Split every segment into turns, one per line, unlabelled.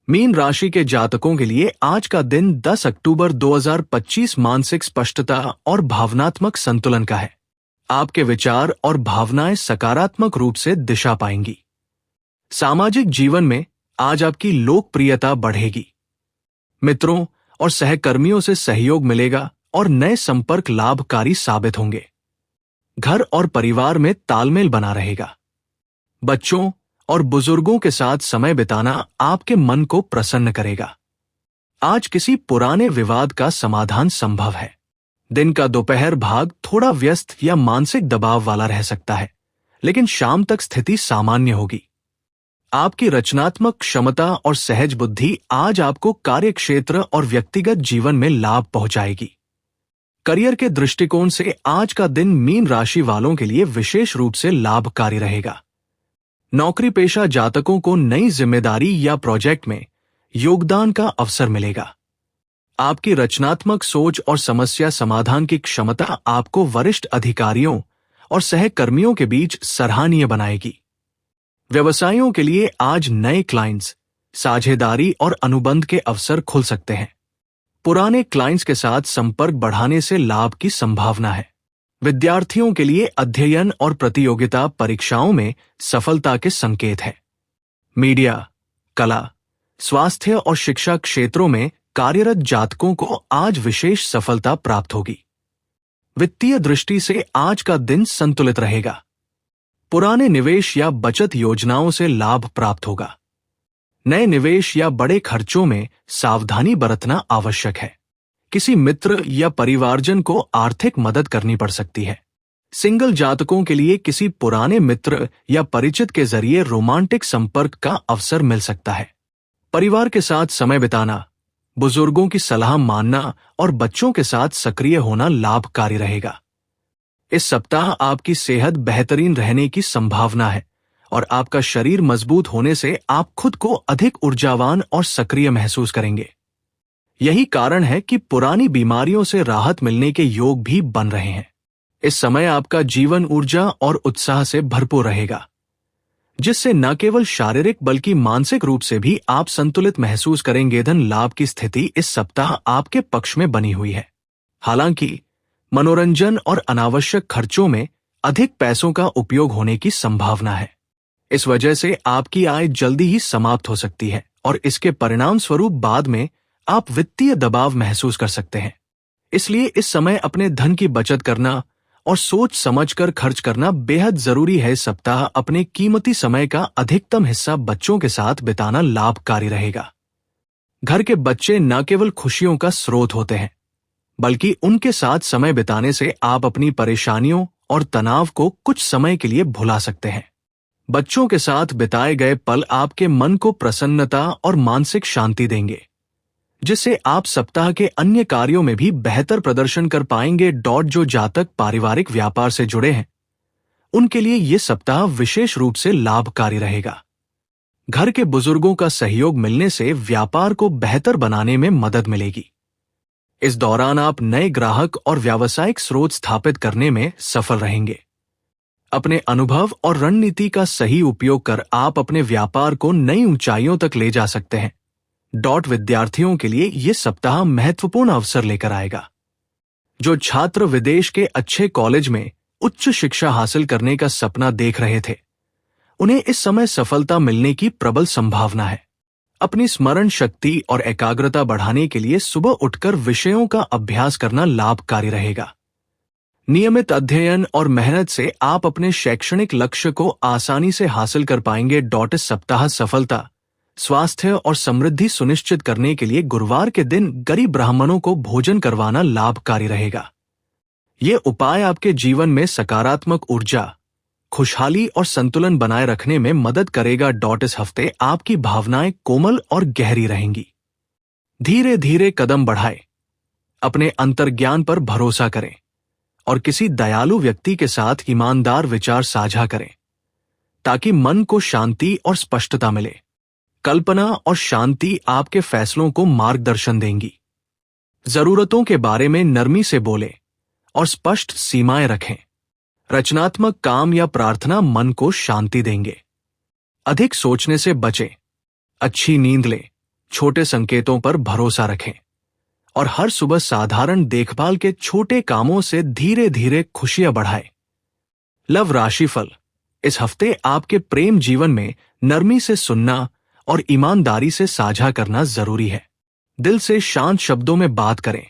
Mean राशि के जातकों के लिए आज का दिन 10 अक्टूबर 2025 मानसिक स्पष्टता और भावनात्मक संतुलन का है। आपके विचार और भावनाएं सकारात्मक रूप से दिशा पाएंगी। सामाजिक जीवन में आज आपकी लोकप्रियता बढ़ेगी। मित्रों और सहकर्मियों से सहयोग मिलेगा और नए संपर्क लाभकारी साबित होंगे। घर और परिवार में तालमेल बना रहेगा। बच्चों और बुजुर्गों के साथ समय बिताना आपके मन को प्रसन्न करेगा। आज किसी पुराने विवाद का समाधान संभव है। दिन का दोपहर भाग थोड़ा व्यस्त या मानसिक दबाव वाला रह सकता है, लेकिन शाम तक स्थिति सामान्य होगी। आपकी रचनात्मक क्षमता और सहज बुद्धि आज आपको कार्यक्षेत्र और व्यक्तिगत जीवन में लाभ पहुंचाएगी। करियर के दृष्टिकोण से आज का दिन मीन राशि वालों के लिए विशेष रूप से लाभकारी रहेगा। नौकरी पेशा जातकों को नई जिम्मेदारी या प्रोजेक्ट में योगदान का अवसर मिलेगा। आपकी रचनात्मक सोच और समस्या समाधान की क्षमता आपको वरिष्ठ अधिकारियों और सहकर्मियों के बीच सराहनीय बनाएगी। व्यवसायियों के लिए आज नए क्लाइंट्स, साझेदारी और अनुबंध के अवसर खुल सकते हैं। पुराने क्लाइंट्स के साथ संपर्क बढ़ाने से लाभ की संभावना है। विद्यार्थियों के लिए अध्ययन और प्रतियोगिता परीक्षाओं में सफलता के संकेत है। मीडिया, कला, स्वास्थ्य और शिक्षा क्षेत्रों में कार्यरत जातकों को आज विशेष सफलता प्राप्त होगी। वित्तीय दृष्टि से आज का दिन संतुलित रहेगा। पुराने निवेश या बचत योजनाओं से लाभ प्राप्त होगा। नए निवेश या बड़े खर्चों में सावधानी बरतना आवश्यक है। किसी मित्र या परिवारजन को आर्थिक मदद करनी पड़ सकती है। सिंगल जातकों के लिए किसी पुराने मित्र या परिचित के जरिए रोमांटिक संपर्क का अवसर मिल सकता है। परिवार के साथ समय बिताना, बुजुर्गों की सलाह मानना और बच्चों के साथ सक्रिय होना लाभकारी रहेगा। इस सप्ताह आपकी सेहत बेहतरीन रहने की संभावना है और आपका शरीर मजबूत होने से आप खुद को अधिक ऊर्जावान और सक्रिय महसूस करेंगे। यही कारण है कि पुरानी बीमारियों से राहत मिलने के योग भी बन रहे हैं। इस समय आपका जीवन ऊर्जा और उत्साह से भरपूर रहेगा, जिससे न केवल शारीरिक बल्कि मानसिक रूप से भी आप संतुलित महसूस करेंगे। धन लाभ की स्थिति इस सप्ताह आपके पक्ष में बनी हुई है। हालांकि मनोरंजन और अनावश्यक खर्चों में अधिक पैसों का उपयोग होने की संभावना है। इस वजह से आपकी आय जल्दी ही समाप्त हो सकती है और इसके परिणाम स्वरूप बाद में आप वित्तीय दबाव महसूस कर सकते हैं। इसलिए इस समय अपने धन की बचत करना और सोच समझकर खर्च करना बेहद जरूरी है। इस सप्ताह अपने कीमती समय का अधिकतम हिस्सा बच्चों के साथ बिताना लाभकारी रहेगा। घर के बच्चे न केवल खुशियों का स्रोत होते हैं, बल्कि उनके साथ समय बिताने से आप अपनी परेशानियों और तनाव को कुछ समय के लिए भुला सकते हैं। बच्चों के साथ बिताए गए पल आपके मन को प्रसन्नता और मानसिक शांति देंगे, जिससे आप सप्ताह के अन्य कार्यों में भी बेहतर प्रदर्शन कर पाएंगे। जो जातक पारिवारिक व्यापार से जुड़े हैं, उनके लिए ये सप्ताह विशेष रूप से लाभकारी रहेगा। घर के बुजुर्गों का सहयोग मिलने से व्यापार को बेहतर बनाने में मदद मिलेगी। इस दौरान आप नए ग्राहक और व्यावसायिक स्रोत स्थापित करने में सफल रहेंगे। अपने अनुभव और रणनीति का सही उपयोग कर आप अपने व्यापार को नई ऊंचाइयों तक ले जा सकते हैं। विद्यार्थियों के लिए यह सप्ताह महत्वपूर्ण अवसर लेकर आएगा। जो छात्र विदेश के अच्छे कॉलेज में उच्च शिक्षा हासिल करने का सपना देख रहे थे, उन्हें इस समय सफलता मिलने की प्रबल संभावना है। अपनी स्मरण शक्ति और एकाग्रता बढ़ाने के लिए सुबह उठकर विषयों का अभ्यास करना लाभकारी रहेगा। नियमित अध्ययन और मेहनत से आप अपने शैक्षणिक लक्ष्य को आसानी से हासिल कर पाएंगे। इस सप्ताह सफलता, स्वास्थ्य और समृद्धि सुनिश्चित करने के लिए गुरुवार के दिन गरीब ब्राह्मणों को भोजन करवाना लाभकारी रहेगा। ये उपाय आपके जीवन में सकारात्मक ऊर्जा, खुशहाली और संतुलन बनाए रखने में मदद करेगा। इस हफ्ते आपकी भावनाएं कोमल और गहरी रहेंगी। धीरे धीरे कदम बढ़ाएं, अपने अंतर्ज्ञान पर भरोसा करें और किसी दयालु व्यक्ति के साथ ईमानदार विचार साझा करें, ताकि मन को शांति और स्पष्टता मिले। कल्पना और शांति आपके फैसलों को मार्गदर्शन देंगी। जरूरतों के बारे में नरमी से बोलें और स्पष्ट सीमाएं रखें। रचनात्मक काम या प्रार्थना मन को शांति देंगे। अधिक सोचने से बचें, अच्छी नींद लें छोटे संकेतों पर भरोसा रखें और हर सुबह साधारण देखभाल के छोटे कामों से धीरे धीरे खुशियां बढ़ाएं। लव राशिफल। इस हफ्ते आपके प्रेम जीवन में नरमी से सुनना और ईमानदारी से साझा करना जरूरी है। दिल से शांत शब्दों में बात करें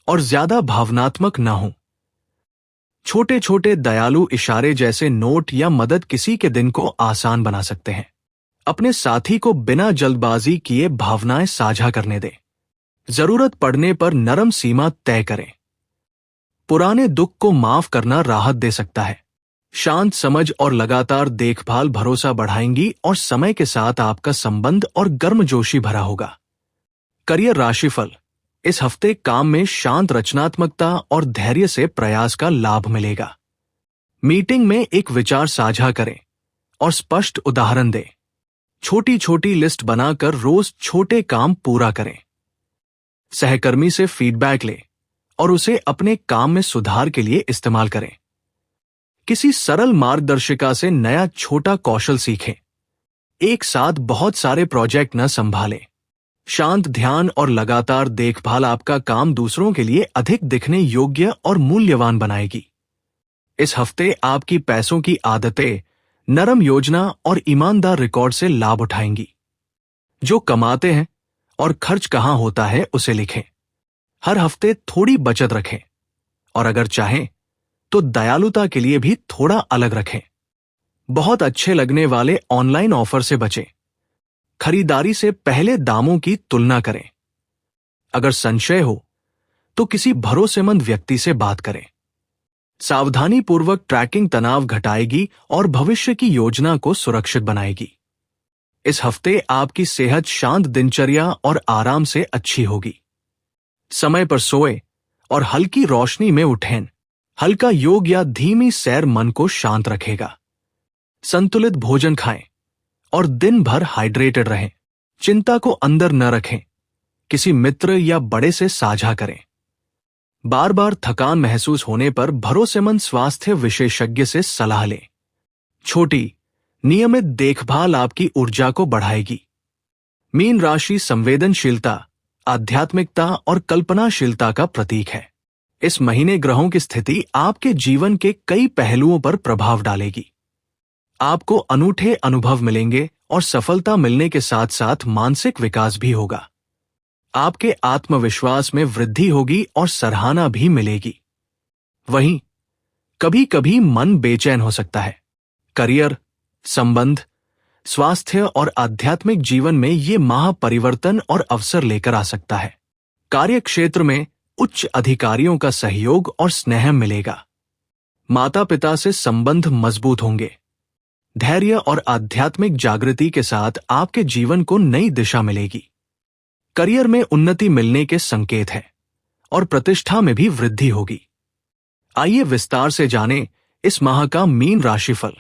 और ज्यादा भावनात्मक न हों। छोटे छोटे दयालु इशारे जैसे नोट या मदद किसी के दिन को आसान बना सकते हैं। अपने साथी को बिना जल्दबाजी किए भावनाएं साझा करने दें। जरूरत पड़ने पर नरम सीमा तय करें। पुराने दुख को माफ करना राहत दे सकता है। शांत समझ और लगातार देखभाल भरोसा बढ़ाएंगी और समय के साथ आपका संबंध और गर्मजोशी भरा होगा। करियर राशिफल। इस हफ्ते काम में शांत रचनात्मकता और धैर्य से प्रयास का लाभ मिलेगा। मीटिंग में एक विचार साझा करें और स्पष्ट उदाहरण दें। छोटी छोटी लिस्ट बनाकर रोज छोटे काम पूरा करें। सहकर्मी से फीडबैक लें और उसे अपने काम में सुधार के लिए इस्तेमाल करें। किसी सरल मार्गदर्शिका से नया छोटा कौशल सीखें। एक साथ बहुत सारे प्रोजेक्ट न संभालें। शांत ध्यान और लगातार देखभाल आपका काम दूसरों के लिए अधिक दिखने योग्य और मूल्यवान बनाएगी। इस हफ्ते आपकी पैसों की आदतें नरम योजना और ईमानदार रिकॉर्ड से लाभ उठाएंगी। जो कमाते हैं और खर्च कहां होता है उसे लिखें। हर हफ्ते थोड़ी बचत रखें और अगर चाहें तो दयालुता के लिए भी थोड़ा अलग रखें। बहुत अच्छे लगने वाले ऑनलाइन ऑफर से बचें। खरीदारी से पहले दामों की तुलना करें। अगर संशय हो तो किसी भरोसेमंद व्यक्ति से बात करें। सावधानी पूर्वक ट्रैकिंग तनाव घटाएगी और भविष्य की योजना को सुरक्षित बनाएगी। इस हफ्ते आपकी सेहत शांत दिनचर्या और आराम से अच्छी होगी। समय पर सोएं और हल्की रोशनी में उठें। हल्का योग या धीमी सैर मन को शांत रखेगा। संतुलित भोजन खाएं और दिन भर हाइड्रेटेड रहें। चिंता को अंदर न रखें। किसी मित्र या बड़े से साझा करें। बार बार थकान महसूस होने पर भरोसेमंद स्वास्थ्य विशेषज्ञ से सलाह लें। छोटी नियमित देखभाल आपकी ऊर्जा को बढ़ाएगी। मीन राशि संवेदनशीलता, आध्यात्मिकता और कल्पनाशीलता का प्रतीक है। इस महीने ग्रहों की स्थिति आपके जीवन के कई पहलुओं पर प्रभाव डालेगी। आपको अनूठे अनुभव मिलेंगे और सफलता मिलने के साथ साथ मानसिक विकास भी होगा। आपके आत्मविश्वास में वृद्धि होगी और सराहना भी मिलेगी। वहीं कभी कभी मन बेचैन हो सकता है। करियर, संबंध, स्वास्थ्य और आध्यात्मिक जीवन में ये माह परिवर्तन और अवसर लेकर आ सकता है। कार्य क्षेत्र में उच्च अधिकारियों का सहयोग और स्नेह मिलेगा। माता पिता से संबंध मजबूत होंगे। धैर्य और आध्यात्मिक जागृति के साथ आपके जीवन को नई दिशा मिलेगी। करियर में उन्नति मिलने के संकेत हैं और प्रतिष्ठा में भी वृद्धि होगी। आइए विस्तार से जानें इस माह का मीन राशिफल।